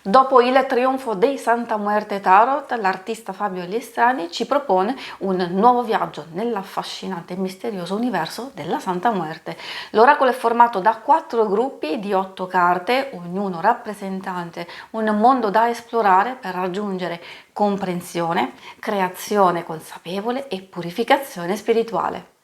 Dopo il trionfo dei Santa Muerte Tarot, l'artista Fabio Listrani ci propone un nuovo viaggio nell'affascinante e misterioso universo della Santa Muerte. L'oracolo è formato da 4 gruppi di 8 carte, ognuno rappresentante un mondo da esplorare per raggiungere comprensione, creazione consapevole e purificazione spirituale.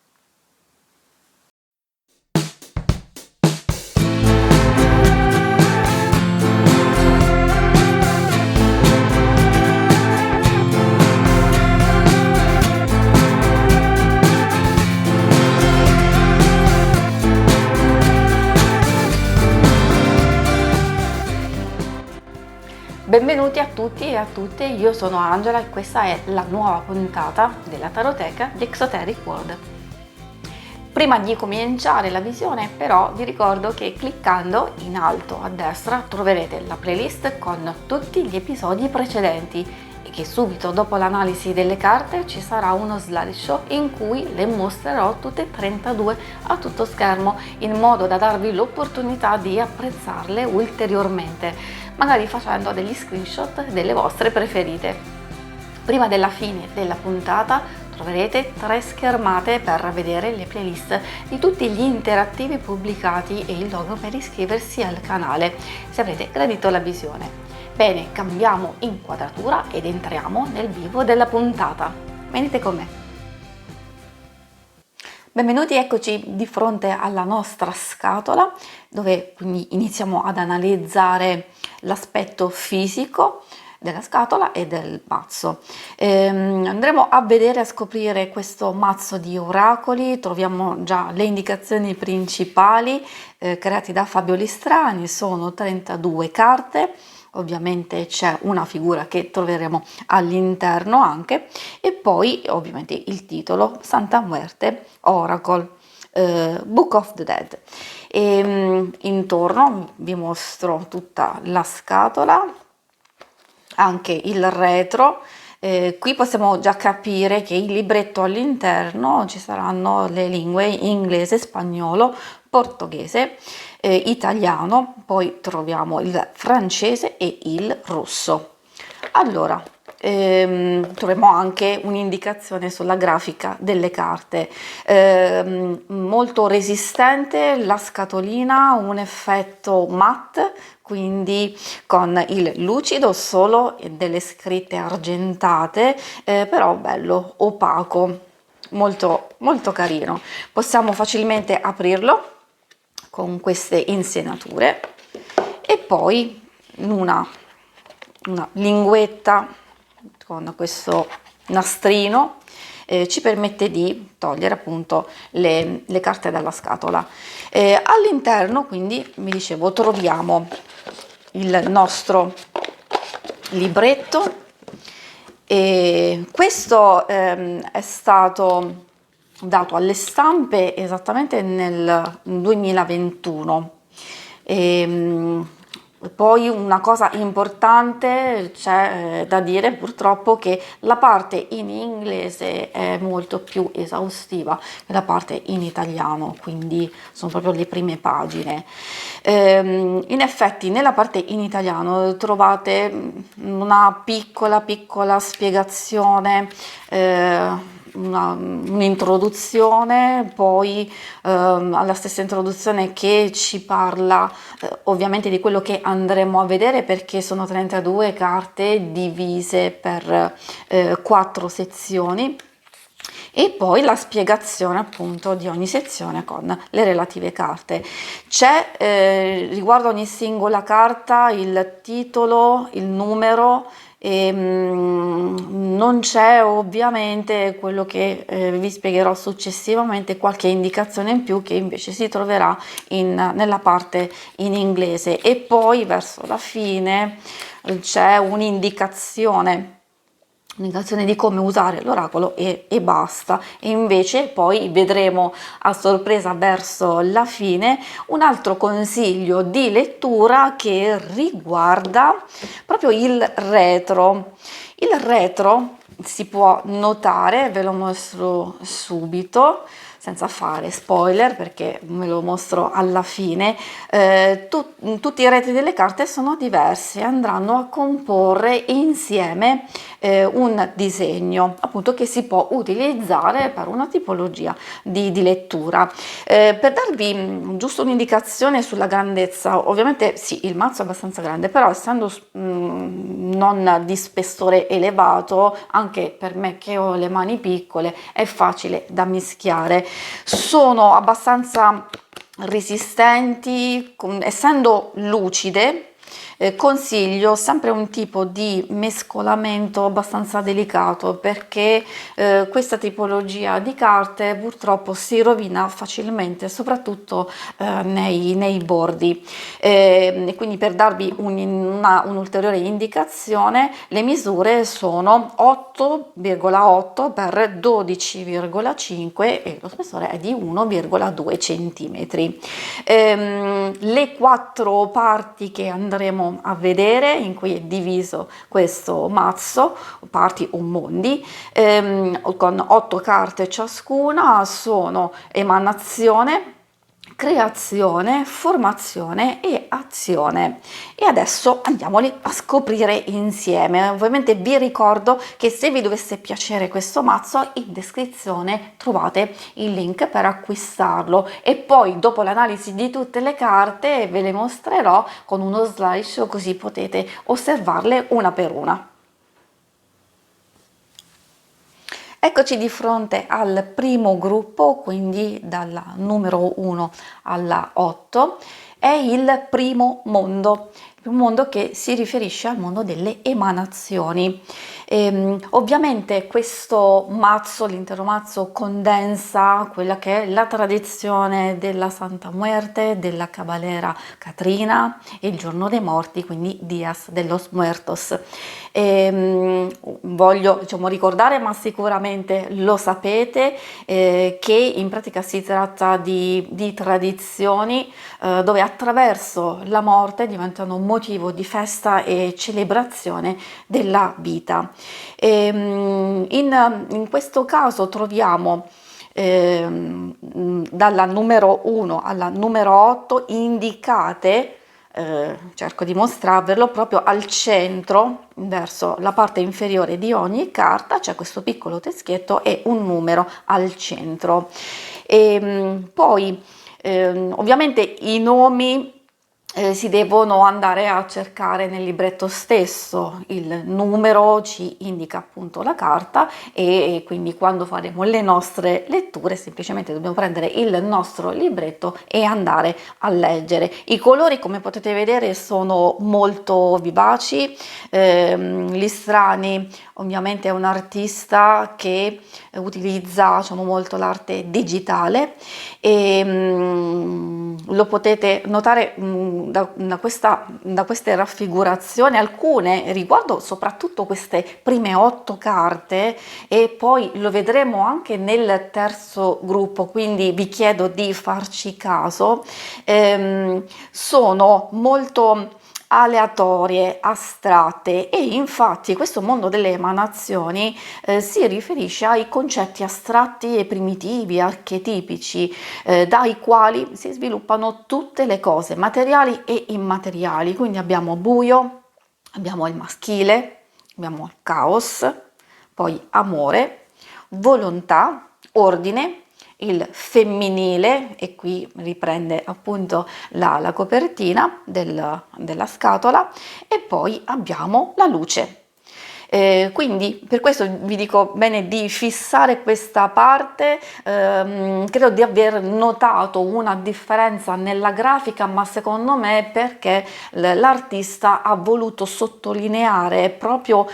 Benvenuti a tutti e a tutte, io sono Angela e questa è la nuova puntata della Taroteca di Exoteric World. Prima di cominciare la visione però vi ricordo che cliccando in alto a destra troverete la playlist con tutti gli episodi precedenti e che subito dopo l'analisi delle carte ci sarà uno slideshow in cui le mostrerò tutte e 32 a tutto schermo in modo da darvi l'opportunità di apprezzarle ulteriormente, magari facendo degli screenshot delle vostre preferite. Prima della fine della puntata troverete 3 schermate per vedere le playlist di tutti gli interattivi pubblicati e il logo per iscriversi al canale se avrete gradito la visione. Bene, cambiamo inquadratura ed entriamo nel vivo della puntata. Venite con me. Benvenuti, eccoci di fronte alla nostra scatola dove quindi iniziamo ad analizzare l'aspetto fisico della scatola e del mazzo. Andremo a vedere, a scoprire questo mazzo di oracoli. Troviamo già le indicazioni principali creati da Fabio Listrani, sono 32 carte. Ovviamente c'è una figura che troveremo all'interno anche e poi ovviamente il titolo Santa Muerte Oracle, Book of the Dead. E intorno vi mostro tutta la scatola, anche il retro. Qui possiamo già capire che il libretto all'interno ci saranno le lingue inglese, spagnolo, portoghese, italiano, poi troviamo il francese e il russo. Allora, troviamo anche un'indicazione sulla grafica delle carte, molto resistente la scatolina, un effetto matte, quindi con il lucido solo delle scritte argentate, però bello opaco, molto molto carino. Possiamo facilmente aprirlo con queste insenature e poi una linguetta con questo nastrino ci permette di togliere appunto le carte dalla scatola. All'interno quindi vi dicevo troviamo il nostro libretto e questo è stato dato alle stampe esattamente nel 2021. Poi una cosa importante c'è da dire purtroppo che la parte in inglese è molto più esaustiva che la parte in italiano, quindi sono proprio le prime pagine. In effetti nella parte in italiano trovate una piccola spiegazione, un'introduzione, poi alla stessa introduzione che ci parla ovviamente di quello che andremo a vedere, perché sono 32 carte divise per 4 sezioni, e poi la spiegazione appunto di ogni sezione con le relative carte. C'è riguardo ogni singola carta il titolo, il numero, e non c'è ovviamente quello che vi spiegherò successivamente, qualche indicazione in più che invece si troverà nella parte in inglese, e poi verso la fine c'è un'indicazione di come usare l'oracolo e basta. E invece poi vedremo a sorpresa verso la fine un altro consiglio di lettura che riguarda proprio il retro. Il retro si può notare, ve lo mostro subito, senza fare spoiler perché ve lo mostro alla fine, tutti i retri delle carte sono diversi, andranno a comporre insieme un disegno appunto che si può utilizzare per una tipologia di lettura. Per darvi giusto un'indicazione sulla grandezza, ovviamente sì, il mazzo è abbastanza grande, però essendo non di spessore elevato, anche per me che ho le mani piccole è facile da mischiare. Sono abbastanza resistenti, essendo lucide. Consiglio sempre un tipo di mescolamento abbastanza delicato perché questa tipologia di carte purtroppo si rovina facilmente, soprattutto nei bordi. Quindi per darvi un'ulteriore indicazione, le misure sono 8,8 per 12,5 e lo spessore è di 1,2 centimetri. Le 4 parti che andremo a vedere, in cui è diviso questo mazzo, parti o mondi, con 8 carte ciascuna, sono emanazione, creazione, formazione e azione. E adesso andiamoli a scoprire insieme. Ovviamente vi ricordo che se vi dovesse piacere questo mazzo, in descrizione trovate il link per acquistarlo e poi dopo l'analisi di tutte le carte ve le mostrerò con uno slideshow così potete osservarle una per una. Eccoci di fronte al primo gruppo, quindi dalla numero 1 alla 8, è il primo mondo che si riferisce al mondo delle emanazioni. Ovviamente questo mazzo, l'intero mazzo, condensa quella che è la tradizione della Santa Muerte, della Cabalera Catrina e il Giorno dei Morti, quindi Dias de los Muertos. Voglio ricordare, ma sicuramente lo sapete, che in pratica si tratta di tradizioni dove attraverso la morte diventano un motivo di festa e celebrazione della vita. In questo caso troviamo dalla numero 1 alla numero 8 indicate, cerco di mostrarvelo, proprio al centro, verso la parte inferiore di ogni carta c'è questo piccolo teschietto e un numero al centro. Poi ovviamente i nomi si devono andare a cercare nel libretto stesso, il numero ci indica appunto la carta e quindi quando faremo le nostre letture semplicemente dobbiamo prendere il nostro libretto e andare a leggere. I colori, come potete vedere, sono molto vivaci. Listrani ovviamente è un artista che utilizza molto l'arte digitale e lo potete notare da queste raffigurazioni, alcune riguardo soprattutto queste prime 8 carte e poi lo vedremo anche nel terzo gruppo, quindi vi chiedo di farci caso. Sono molto aleatorie, astratte e infatti questo mondo delle emanazioni si riferisce ai concetti astratti e primitivi, archetipici, dai quali si sviluppano tutte le cose materiali e immateriali. Quindi abbiamo buio, abbiamo il maschile, abbiamo il caos, poi amore, volontà, ordine, il femminile, e qui riprende appunto la copertina della scatola, e poi abbiamo la luce. Quindi per questo vi dico bene di fissare questa parte. Credo di aver notato una differenza nella grafica, ma secondo me è perché l'artista ha voluto sottolineare proprio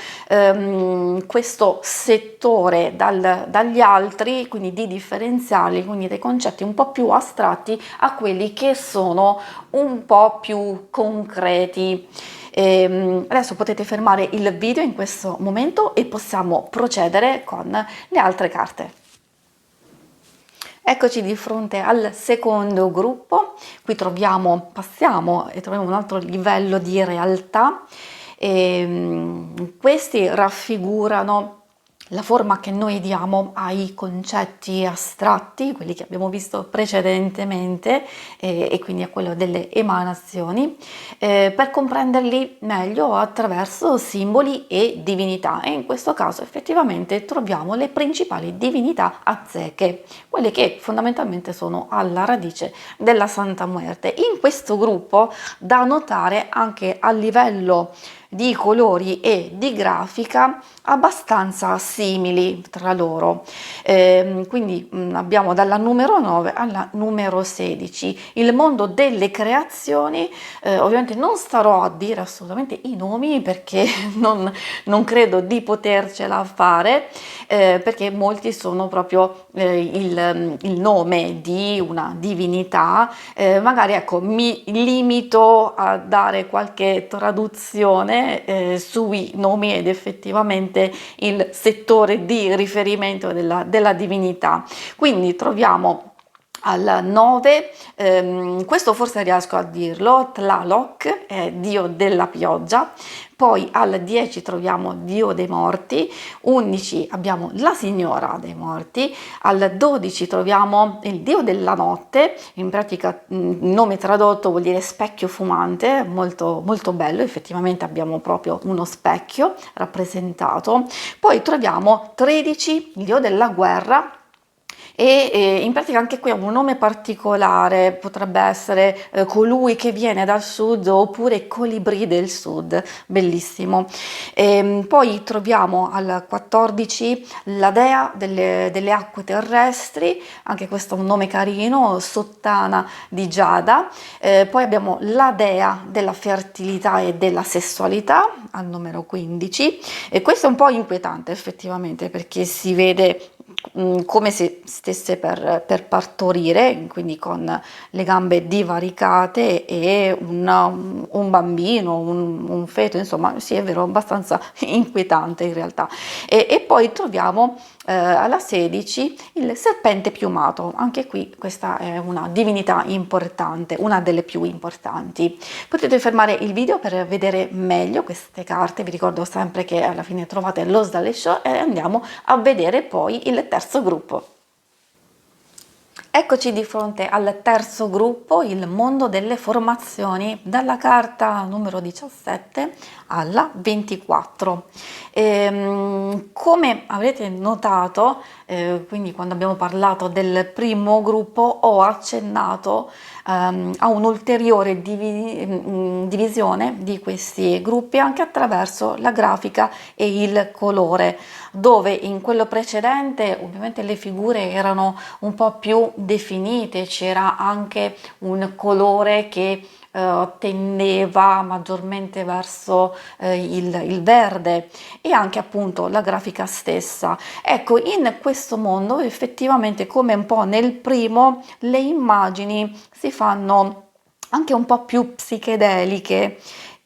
questo settore dagli altri, quindi di differenziarli, quindi dei concetti un po' più astratti a quelli che sono un po' più concreti. Adesso potete fermare il video in questo momento e possiamo procedere con le altre carte. Eccoci di fronte al secondo gruppo. Qui passiamo e troviamo un altro livello di realtà. Questi raffigurano la forma che noi diamo ai concetti astratti, quelli che abbiamo visto precedentemente, e quindi a quello delle emanazioni, per comprenderli meglio attraverso simboli e divinità. E in questo caso effettivamente troviamo le principali divinità azteche, quelle che fondamentalmente sono alla radice della Santa Muerte. In questo gruppo, da notare anche a livello di colori e di grafica abbastanza simili tra loro, quindi abbiamo dalla numero 9 alla numero 16 il mondo delle creazioni. Ovviamente non starò a dire assolutamente i nomi perché non credo di potercela fare, perché molti sono proprio il nome di una divinità. Magari ecco, mi limito a dare qualche traduzione sui nomi ed effettivamente il settore di riferimento della divinità. Quindi troviamo al 9, questo forse riesco a dirlo, Tlaloc, dio della pioggia. Poi al 10 troviamo dio dei morti, 11 abbiamo la signora dei morti, al 12 troviamo il dio della notte, in pratica il nome tradotto vuol dire specchio fumante, molto, molto bello, effettivamente abbiamo proprio uno specchio rappresentato. Poi troviamo 13 il dio della guerra, e in pratica anche qui ha un nome particolare, potrebbe essere colui che viene dal sud oppure colibrì del sud, bellissimo. Poi troviamo al 14 la dea delle acque terrestri, anche questo è un nome carino, Sottana di Giada. Poi abbiamo la dea della fertilità e della sessualità al numero 15, e questo è un po' inquietante effettivamente perché si vede come se stesse per partorire, quindi con le gambe divaricate e un bambino, un feto, insomma sì, è vero, abbastanza inquietante in realtà. E poi troviamo alla 16 il serpente piumato, anche qui questa è una divinità importante, una delle più importanti. Potete fermare il video per vedere meglio queste carte, vi ricordo sempre che alla fine trovate lo sdalescio, e andiamo a vedere poi il terzo gruppo. Eccoci di fronte al terzo gruppo, il mondo delle formazioni, dalla carta numero 17 alla 24. Come avrete notato, quindi quando abbiamo parlato del primo gruppo ho accennato a un'ulteriore divisione di questi gruppi anche attraverso la grafica e il colore, dove in quello precedente ovviamente le figure erano un po' più definite, c'era anche un colore che tendeva maggiormente verso il verde, e anche appunto la grafica stessa. Ecco, in questo mondo effettivamente, come un po' nel primo, le immagini si fanno anche un po' più psichedeliche,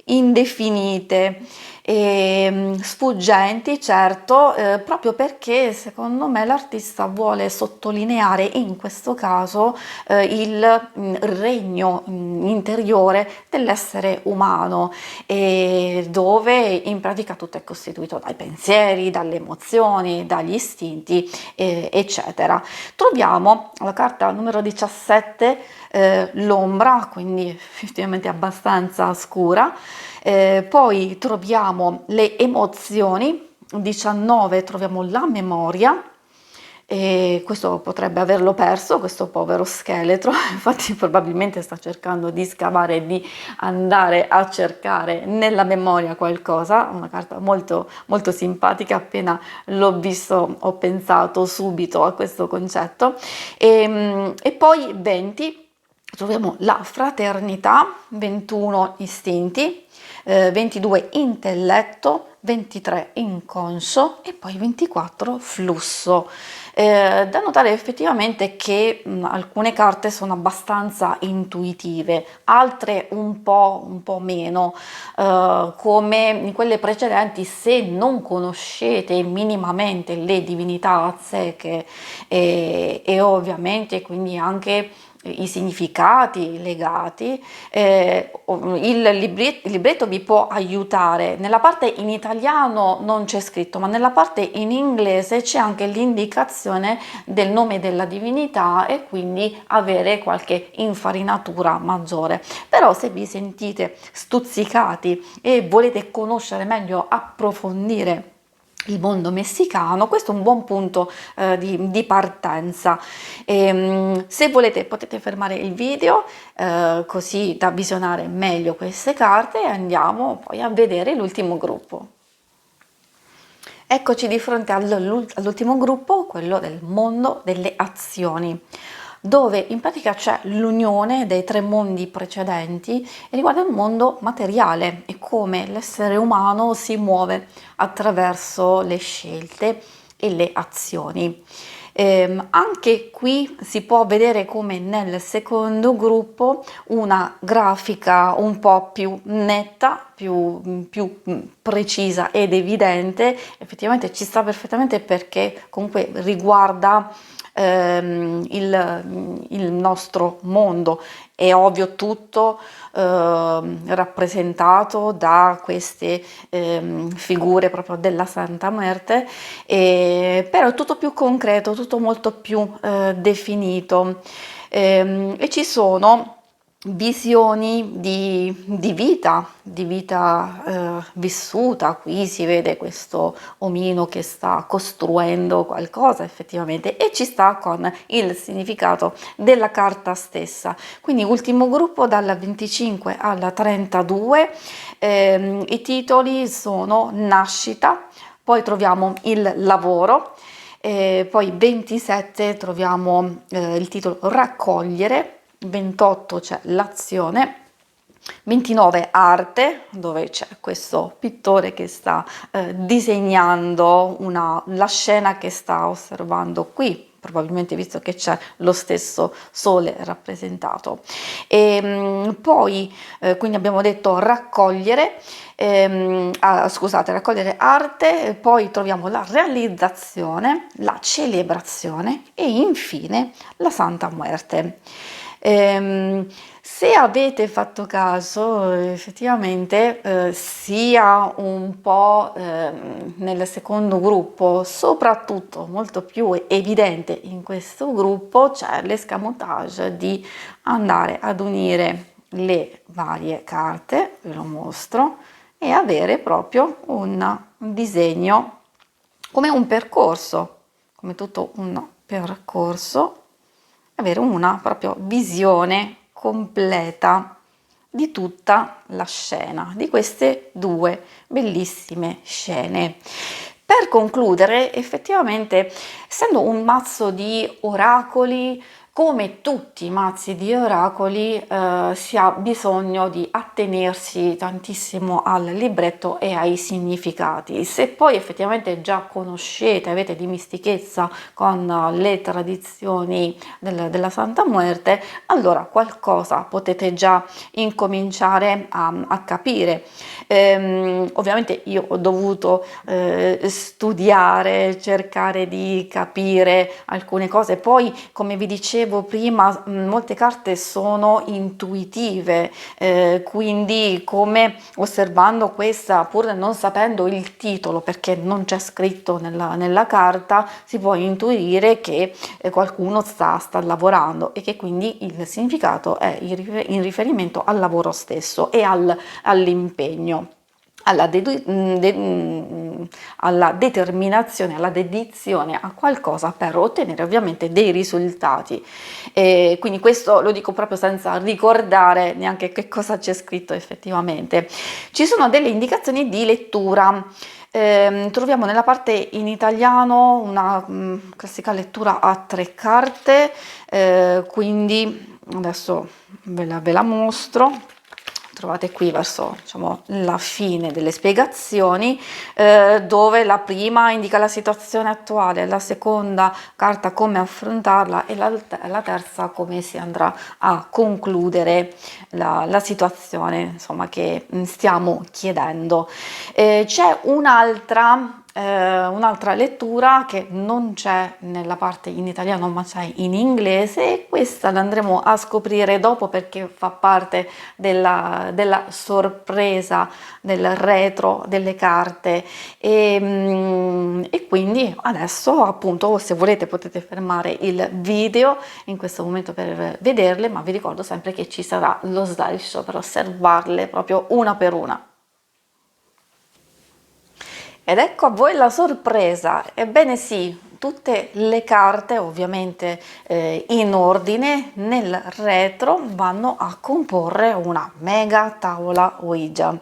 indefinite e sfuggenti, certo, proprio perché secondo me l'artista vuole sottolineare in questo caso il regno interiore dell'essere umano, dove in pratica tutto è costituito dai pensieri, dalle emozioni, dagli istinti, eccetera. Troviamo la carta numero 17, l'ombra, quindi effettivamente abbastanza scura. Poi troviamo le emozioni, 19 troviamo la memoria, e questo potrebbe averlo perso, questo povero scheletro, infatti probabilmente sta cercando di scavare e di andare a cercare nella memoria qualcosa. Una carta molto, molto simpatica, appena l'ho visto ho pensato subito a questo concetto. E poi 20 troviamo la fraternità, 21 istinti, 22 intelletto, 23 inconscio e poi 24 flusso. Da notare effettivamente che alcune carte sono abbastanza intuitive, altre un po' meno, come in quelle precedenti. Se non conoscete minimamente le divinità azteche e ovviamente quindi anche i significati legati. Il libretto vi può aiutare. Nella parte in italiano non c'è scritto, ma nella parte in inglese c'è anche l'indicazione del nome della divinità e quindi avere qualche infarinatura maggiore. Però se vi sentite stuzzicati e volete conoscere meglio, approfondire il mondo messicano, questo è un buon punto di partenza. Se volete potete fermare il video così da visionare meglio queste carte e andiamo poi a vedere l'ultimo gruppo. Eccoci di fronte all'ultimo gruppo, quello del mondo delle azioni, dove in pratica c'è l'unione dei tre mondi precedenti e riguarda il mondo materiale e come l'essere umano si muove attraverso le scelte e le azioni. Anche qui si può vedere come nel secondo gruppo una grafica un po' più netta, più precisa ed evidente. Effettivamente ci sta perfettamente perché comunque riguarda il nostro mondo. È ovvio tutto rappresentato da queste figure proprio della Santa Muerte, però è tutto più concreto, tutto molto più definito, e ci sono visioni di vita vissuta. Qui si vede questo omino che sta costruendo qualcosa effettivamente e ci sta con il significato della carta stessa. Quindi ultimo gruppo dalla 25 alla 32, i titoli sono nascita, poi troviamo il lavoro, poi 27 troviamo il titolo raccogliere, 28 c'è l'azione, 29 arte, dove c'è questo pittore che sta disegnando la scena che sta osservando qui, probabilmente visto che c'è lo stesso sole rappresentato. E poi quindi abbiamo detto raccogliere, raccogliere arte, poi troviamo la realizzazione, la celebrazione e infine la Santa Muerte. Se avete fatto caso, effettivamente sia un po' nel secondo gruppo, soprattutto molto più evidente in questo gruppo, c'è l'escamotage di andare ad unire le varie carte, ve lo mostro, e avere proprio un disegno come un percorso, come tutto un percorso, avere una proprio visione completa di tutta la scena, di queste due bellissime scene. Per concludere, effettivamente, essendo un mazzo di oracoli, come tutti i mazzi di oracoli, si ha bisogno di attenersi tantissimo al libretto e ai significati. Se poi effettivamente già conoscete, avete dimestichezza con le tradizioni della Santa Muerte, allora qualcosa potete già incominciare a capire. Ovviamente io ho dovuto studiare, cercare di capire alcune cose, poi come vi dicevo prima, molte carte sono intuitive, quindi come osservando questa, pur non sapendo il titolo perché non c'è scritto nella carta, si può intuire che qualcuno sta lavorando e che quindi il significato è in riferimento al lavoro stesso e all'impegno, alla determinazione, alla dedizione a qualcosa per ottenere ovviamente dei risultati. Quindi questo lo dico proprio senza ricordare neanche che cosa c'è scritto effettivamente. Ci sono delle indicazioni di lettura. Troviamo nella parte in italiano una classica lettura a 3 carte, quindi adesso ve la mostro. Trovate qui verso, diciamo, la fine delle spiegazioni, dove la prima indica la situazione attuale, la seconda carta come affrontarla e la terza come si andrà a concludere la situazione, insomma, che stiamo chiedendo. C'è un'altra un'altra lettura che non c'è nella parte in italiano ma c'è in inglese, e questa l'andremo a scoprire dopo perché fa parte della sorpresa del retro delle carte. E quindi adesso, appunto, se volete potete fermare il video in questo momento per vederle, ma vi ricordo sempre che ci sarà lo slideshow per osservarle proprio una per una. Ed ecco a voi la sorpresa. Ebbene sì, tutte le carte ovviamente in ordine nel retro vanno a comporre una mega tavola Ouija.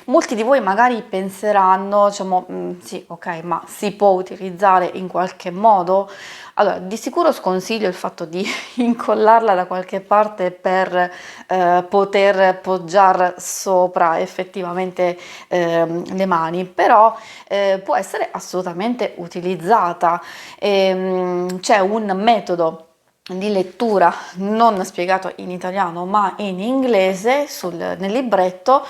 Molti di voi magari penseranno, diciamo, sì, ok, ma si può utilizzare in qualche modo? Allora, di sicuro sconsiglio il fatto di incollarla da qualche parte per poter poggiare sopra effettivamente le mani, però può essere assolutamente utilizzata. C'è un metodo di lettura non spiegato in italiano ma in inglese nel libretto,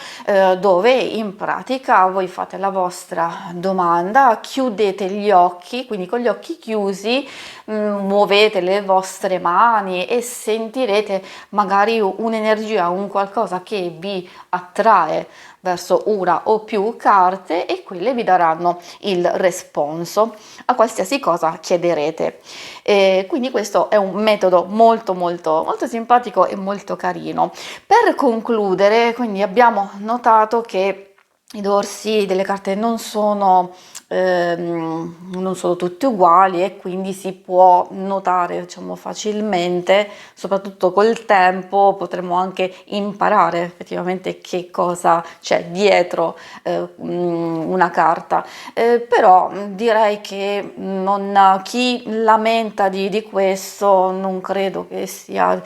dove in pratica voi fate la vostra domanda, chiudete gli occhi, quindi con gli occhi chiusi muovete le vostre mani e sentirete magari un'energia, un qualcosa che vi attrae verso una o più carte, e quelle vi daranno il responso a qualsiasi cosa chiederete. Quindi questo è un metodo molto molto molto simpatico e molto carino. Per concludere, quindi abbiamo notato che i dorsi delle carte non sono tutti uguali, e quindi si può notare, diciamo, facilmente, soprattutto col tempo potremo anche imparare effettivamente che cosa c'è dietro una carta. Però direi che chi lamenta di questo non credo che sia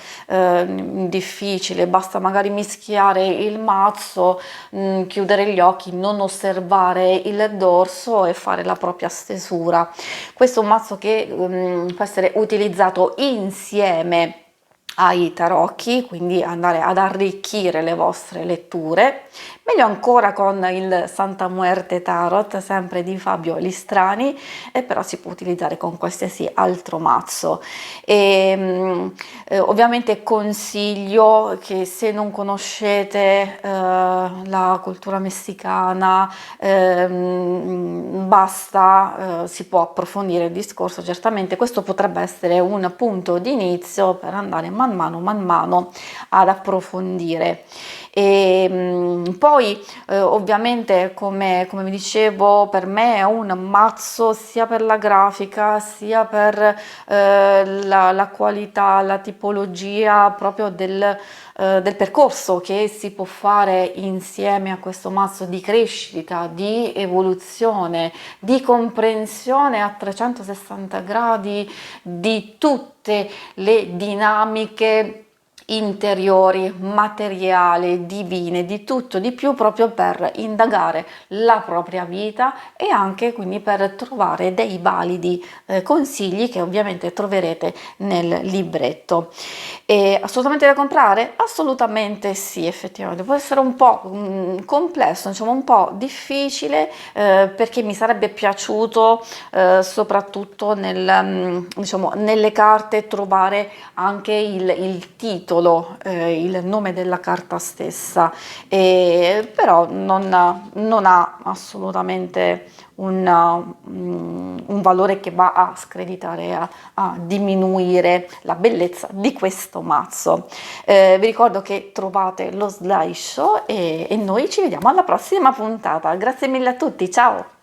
difficile, basta magari mischiare il mazzo, chiudere gli occhi, non osservare il dorso e fare la propria stesura. Questo è un mazzo che può essere utilizzato insieme ai tarocchi, quindi andare ad arricchire le vostre letture, meglio ancora con il Santa Muerte Tarot, sempre di Fabio Listrani, e però si può utilizzare con qualsiasi altro mazzo. Ovviamente consiglio che, se non conoscete la cultura messicana, si può approfondire il discorso. Certamente questo potrebbe essere un punto di inizio per andare man mano ad approfondire. Poi ovviamente, come vi dicevo, per me è un mazzo sia per la grafica sia per la qualità, la tipologia proprio del percorso che si può fare insieme a questo mazzo, di crescita, di evoluzione, di comprensione a 360 gradi di tutte le dinamiche interiori, materiali, divine, di tutto, di più, proprio per indagare la propria vita, e anche quindi per trovare dei validi consigli che ovviamente troverete nel libretto. E assolutamente da comprare? Assolutamente sì, effettivamente può essere un po' complesso, diciamo un po' difficile, perché mi sarebbe piaciuto soprattutto diciamo, nelle carte trovare anche il titolo, il nome della carta stessa, però non ha assolutamente un valore che va a screditare, a diminuire la bellezza di questo mazzo. Vi ricordo che trovate lo slideshow, e noi ci vediamo alla prossima puntata. Grazie mille a tutti, ciao!